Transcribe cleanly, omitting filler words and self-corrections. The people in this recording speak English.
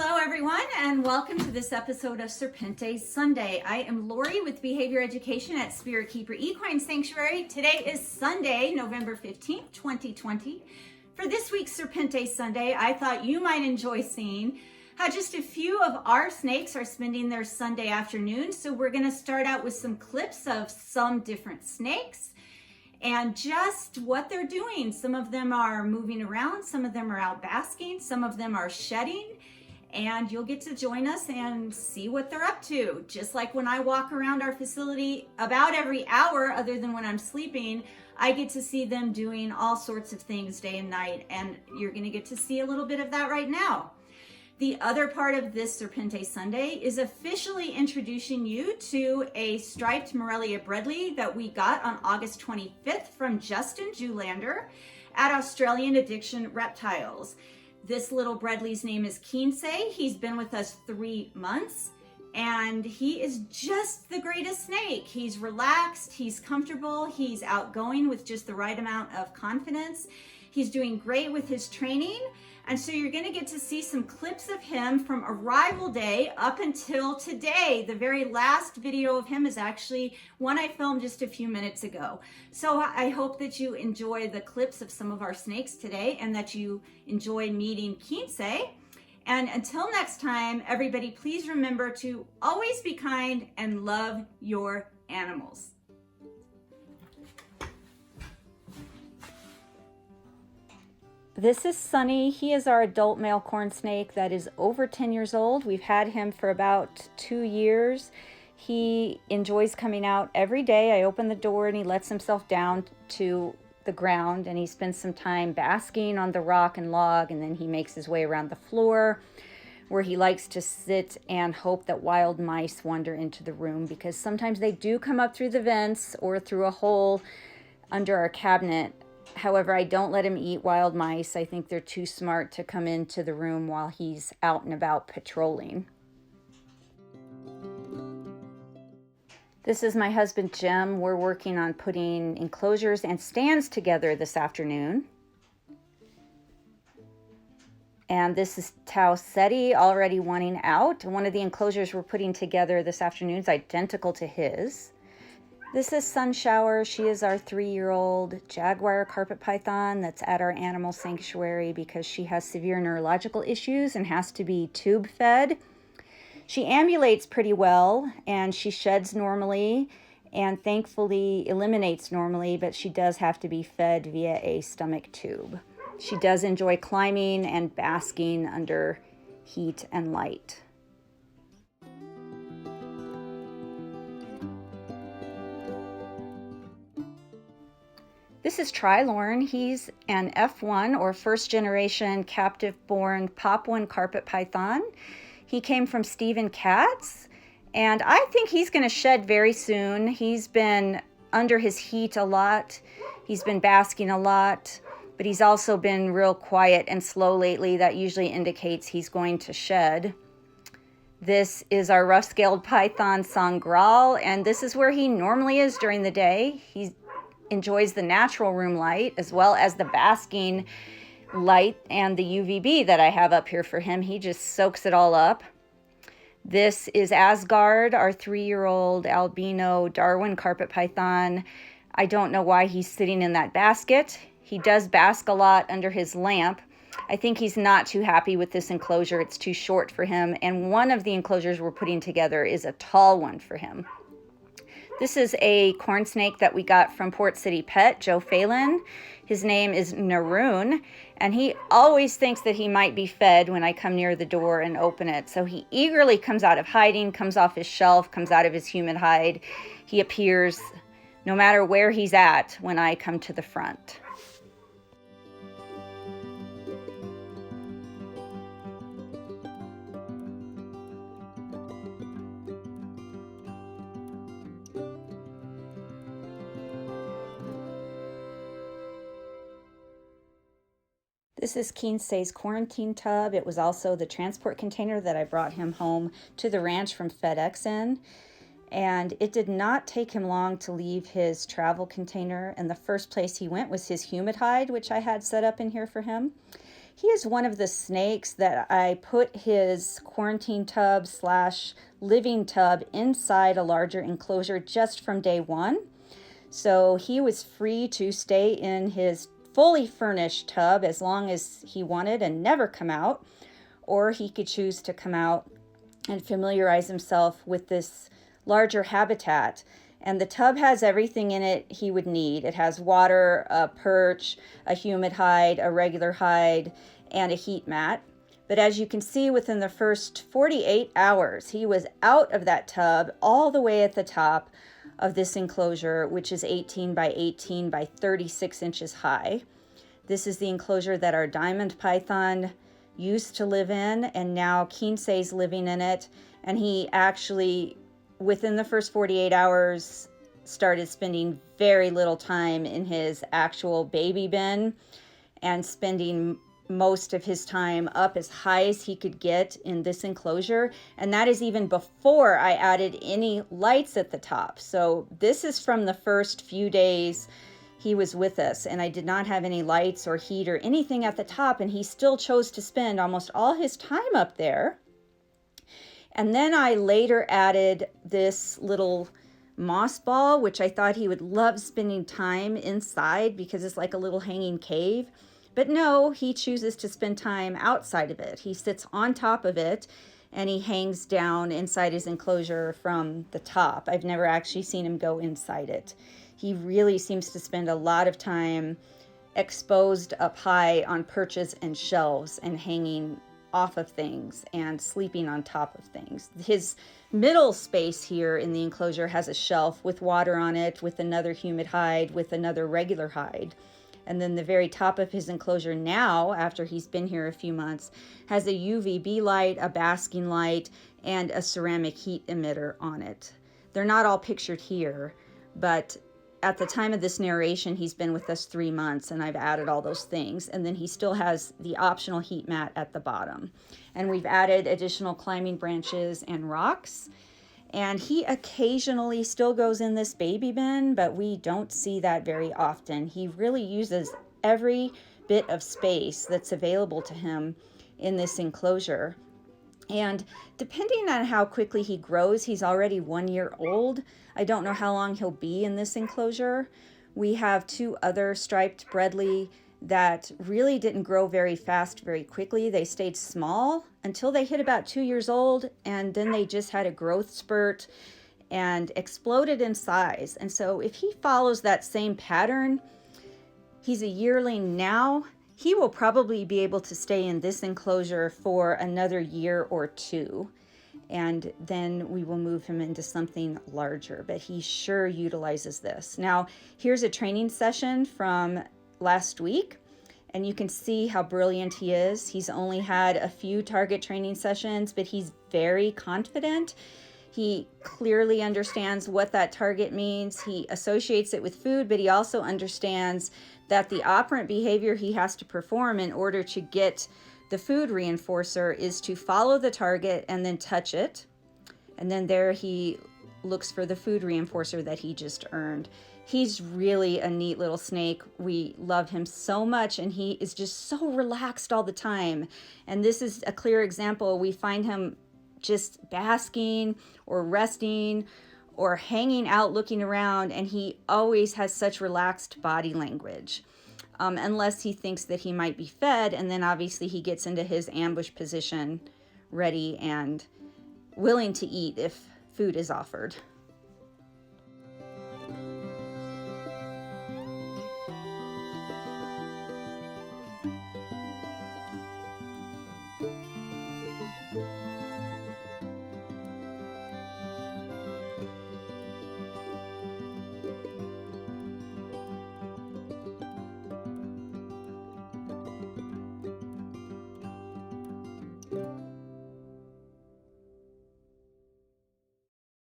Hello everyone, and welcome to this episode of Serpentes Sunday. I am Lori with Behavior Education at Spirit Keeper Equine Sanctuary. Today is Sunday, November 15th, 2020. For this week's Serpentes Sunday, I thought you might enjoy seeing how just a few of our snakes are spending their Sunday afternoon. So we're going to start out with some clips of some different snakes and just what they're doing. Some of them are moving around, some of them are out basking, some of them are shedding. And you'll get to join us and see what they're up to. Just like when I walk around our facility about every hour, other than when I'm sleeping, I get to see them doing all sorts of things day and night, and you're gonna get to see a little bit of that right now. The other part of this Serpentes Sunday is officially introducing you to a striped Morelia Bredli that we got on August 25th from Justin Julander at Australian Addiction Reptiles. This little Bredli's name is Quincé. He's been with us 3 months and he is just the greatest snake. He's relaxed, he's comfortable, he's outgoing with just the right amount of confidence. He's doing great with his training. And so you're gonna get to see some clips of him from arrival day up until today. The very last video of him is actually one I filmed just a few minutes ago. So I hope that you enjoy the clips of some of our snakes today and that you enjoy meeting Quincé. And until next time, everybody, please remember to always be kind and love your animals. This is Sonny. He is our adult male corn snake that is over 10 years old. We've had him for about 2 years. He enjoys coming out every day. I open the door and he lets himself down to the ground and he spends some time basking on the rock and log, and then he makes his way around the floor where he likes to sit and hope that wild mice wander into the room, because sometimes they do come up through the vents or through a hole under our cabinet. However, I don't let him eat wild mice. I think they're too smart to come into the room while he's out and about patrolling. This is my husband, Jim. We're working on putting enclosures and stands together this afternoon. And this is Ceti already wanting out. One of the enclosures we're putting together this afternoon is identical to his. This is Sunshower. She is our 3-year-old jaguar carpet python that's at our animal sanctuary because she has severe neurological issues and has to be tube fed. She ambulates pretty well and she sheds normally and thankfully eliminates normally, but she does have to be fed via a stomach tube. She does enjoy climbing and basking under heat and light. This is TriLorn. He's an F1 or first generation captive born Papuan carpet python. He came from Stephen Katz, and I think he's going to shed very soon. He's been under his heat a lot. He's been basking a lot, but he's also been real quiet and slow lately. That usually indicates he's going to shed. This is our rough-scaled python Sangral, and this is where he normally is during the day. He enjoys the natural room light as well as the basking light and the UVB that I have up here for him. He just soaks it all up. This is Asgard, our 3-year-old albino Darwin Carpet Python. I don't know why he's sitting in that basket. He does bask a lot under his lamp. I think he's not too happy with this enclosure. It's too short for him, and one of the enclosures we're putting together is a tall one for him. This is a cornsnake that we got from Port City Pet, Joe Phelan. His name is Naroon, and he always thinks that he might be fed when I come near the door and open it. So he eagerly comes out of hiding, comes off his shelf, comes out of his humid hide. He appears no matter where he's at when I come to the front. This is Quincé's quarantine tub. It was also the transport container that I brought him home to the ranch from FedEx in. And it did not take him long to leave his travel container. And the first place he went was his humid hide, which I had set up in here for him. He is one of the snakes that I put his quarantine tub / living tub inside a larger enclosure just from day one. So he was free to stay in his fully furnished tub as long as he wanted and never come out, or he could choose to come out and familiarize himself with this larger habitat. And the tub has everything in it he would need. It has water, a perch, a humid hide, a regular hide, and a heat mat. But as you can see, within the first 48 hours, he was out of that tub all the way at the top of this enclosure, which is 18 by 18 by 36 inches high. This is the enclosure that our diamond python used to live in, and now Quincé's living in it. And he actually, within the first 48 hours, started spending very little time in his actual baby bin and spending most of his time up as high as he could get in this enclosure. And that is even before I added any lights at the top. So this is from the first few days he was with us, and I did not have any lights or heat or anything at the top, and he still chose to spend almost all his time up there. And then I later added this little moss ball, which I thought he would love spending time inside because it's like a little hanging cave. But no, he chooses to spend time outside of it. He sits on top of it and he hangs down inside his enclosure from the top. I've never actually seen him go inside it. He really seems to spend a lot of time exposed up high on perches and shelves and hanging off of things and sleeping on top of things. His middle space here in the enclosure has a shelf with water on it, with another humid hide, with another regular hide. And then the very top of his enclosure now, after he's been here a few months, has a UVB light, a basking light, and a ceramic heat emitter on it. They're not all pictured here, but at the time of this narration, he's been with us 3 months, and I've added all those things. And then he still has the optional heat mat at the bottom. And we've added additional climbing branches and rocks. And he occasionally still goes in this baby bin, but we don't see that very often. He really uses every bit of space that's available to him in this enclosure. And depending on how quickly he grows, he's already 1 year old. I don't know how long he'll be in this enclosure. We have 2 other striped Bredli that really didn't grow very fast, very quickly. They stayed small until they hit about 2 years old, and then they just had a growth spurt and exploded in size. And so if he follows that same pattern, he's a yearling now, he will probably be able to stay in this enclosure for another year or 2. And then we will move him into something larger, but he sure utilizes this. Now, here's a training session from last week, and you can see how brilliant he is. He's only had a few target training sessions, but he's very confident. He clearly understands what that target means. He associates it with food, but he also understands that the operant behavior he has to perform in order to get the food reinforcer is to follow the target and then touch it. And then there he looks for the food reinforcer that he just earned. He's really a neat little snake. We love him so much, and he is just so relaxed all the time. And this is a clear example. We find him just basking or resting or hanging out looking around, and he always has such relaxed body language. Unless he thinks that he might be fed, and then obviously he gets into his ambush position, ready and willing to eat if food is offered.